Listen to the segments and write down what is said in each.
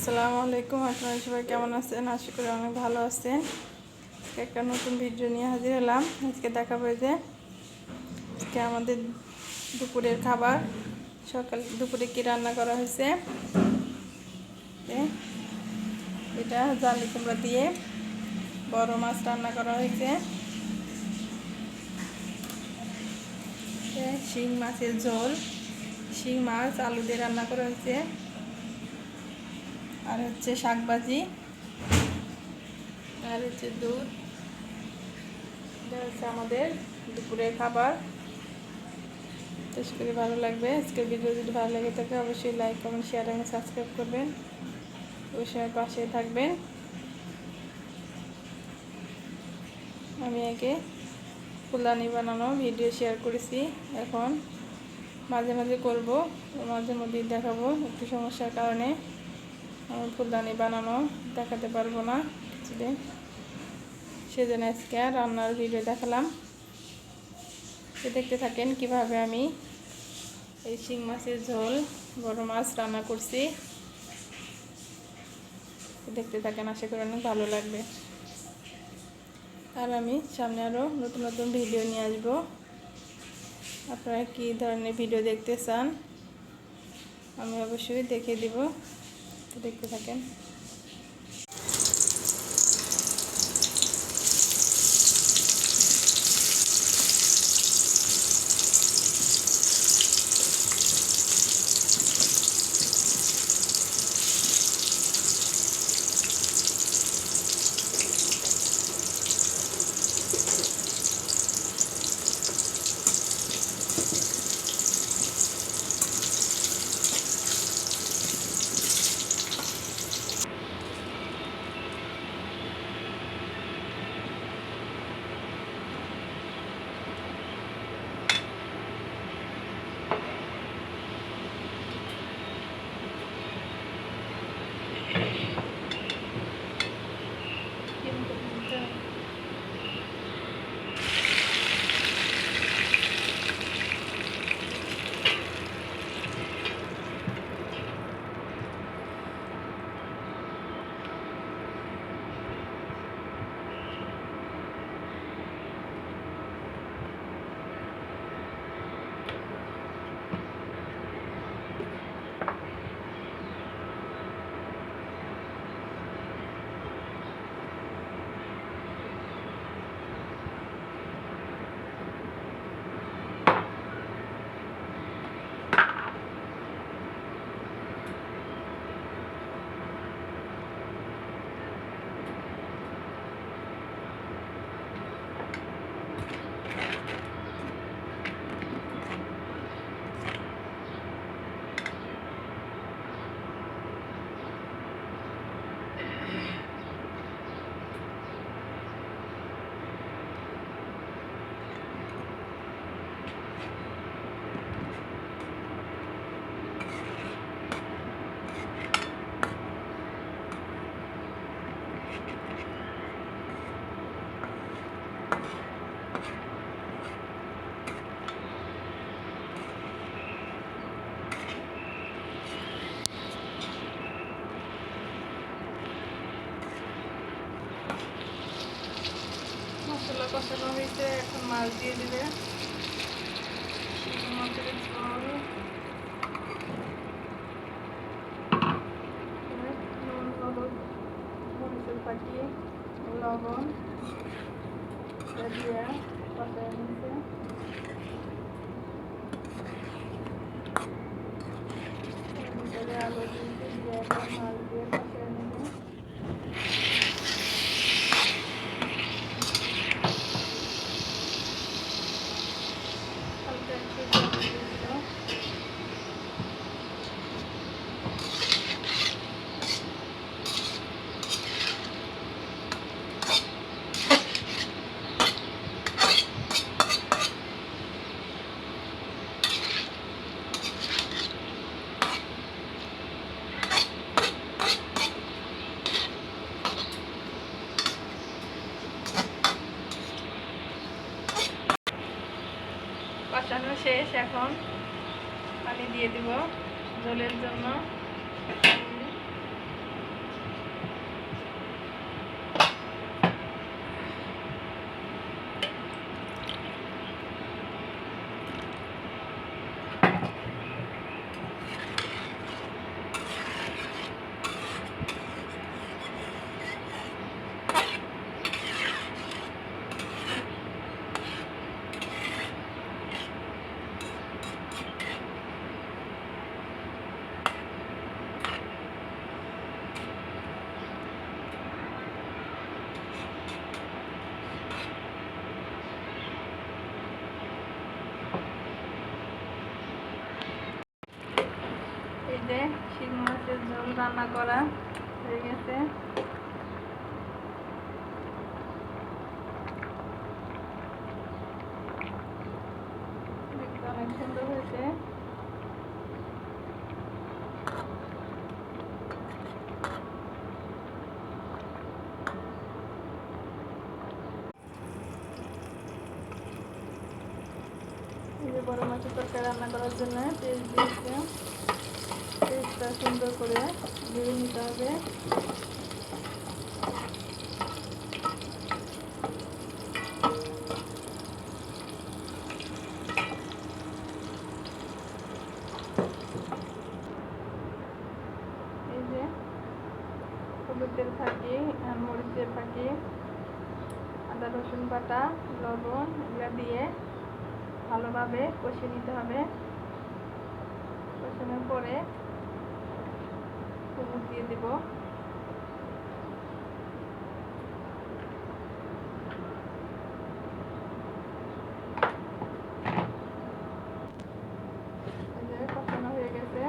আসসালামু আলাইকুম। আপনারা সবাই কেমন আছেন? আশা করি অনেক ভালো আছেন। একটা নতুন ভিডিও নিয়ে হাজির হলাম। আজকে দেখাবো যে আজকে আমাদের দুপুরের খাবার। দুপুরে কি রান্না করা হয়েছে, এটা জালি কুমড়া দিয়ে বড় মাছ রান্না করা হয়েছে, শিং মাছের ঝোল, শিং মাছ আলু দিয়ে রান্না করা হয়েছে, আর হচ্ছে শাক ভাজি, আর হচ্ছে দুধ। এটা হচ্ছে আমাদের দুপুরের খাবার। আশা করি ভালো লাগবে। আজকের ভিডিও যদি ভালো লাগে থাকে অবশ্যই লাইক, কমেন্ট, শেয়ার এবং সাবস্ক্রাইব করবেন। অবশ্যই পাশে থাকবেন। আমি আগে ফুলদানি বানানো ভিডিও শেয়ার করেছি, এখন মাঝে মাঝে করব, মাঝে মধ্যেই দেখাবো। একটু সমস্যার কারণে আমি ফুলদানি বানানো দেখাতে পারবো না কিছুদিন, সেজন্য আজকে রান্নার ভিডিও দেখালাম। দেখতে থাকেন কিভাবে আমি এই শিং মাছের ঝোল বড় মাছ রান্না করছি। দেখতে থাকেন, আশা করি অনেক ভালো লাগবে। আর আমি সামনে আরও নতুন নতুন ভিডিও নিয়ে আসবো। আপনারা কী ধরনের ভিডিও দেখতে চান আমি অবশ্যই দেখিয়ে দিব। দেখতে থাকেন। মশলা কষানো হয়েছে, এখন মাছ দিয়ে দিবে। মাছের ঝোল, নুন, হলুদ, মরিচের পাটি, লবণ দিয়ে কষানো হয়েছে। আলু দিয়ে এখন মাছ দিয়ে কষানো নেবে। কষানো শেষ, এখন পানি দিয়ে দিব ঝোলের জন্য। রান্না করা হয়ে গেছে। দেখতে অনেক সুন্দর হয়েছে। এই যে বড় মাছের তরকারি রান্না করার জন্য পেস্ট দিয়েছে। পেস্টটা সুন্দর করে দিয়ে নিতে হবে। এই যে হলুদের ফাঁকি, মরিচের ফাঁকি, আদা রসুন বাটা, লবণ এগুলো দিয়ে ভালোভাবে কষিয়ে নিতে হবে। কষানোর পরে হলুদ দিয়ে দেব। কষানো হয়ে গেছে।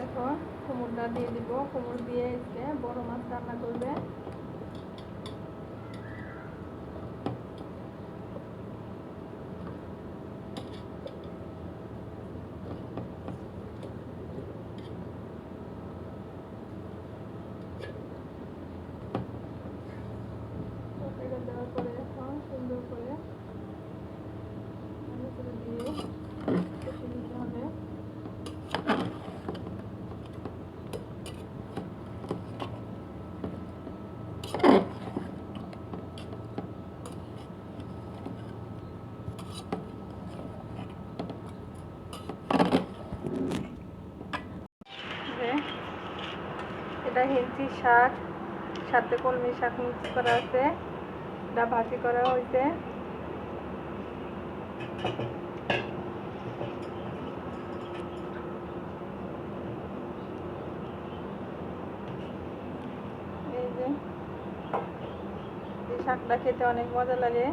এখন কুমড়টা দিয়ে দিব। কুমড় দিয়ে বড় মাছ রান্না করবে। দেওয়ার পরে এখন সুন্দর করে দিয়ে কষিয়ে নিতে হবে। এটা হেলচি শাক, সাথে কলমি শাক মিক্স করা আছে। এটা ভাজি করা হয়েছে। এই যে এই শাকটা খেতে অনেক মজা লাগে।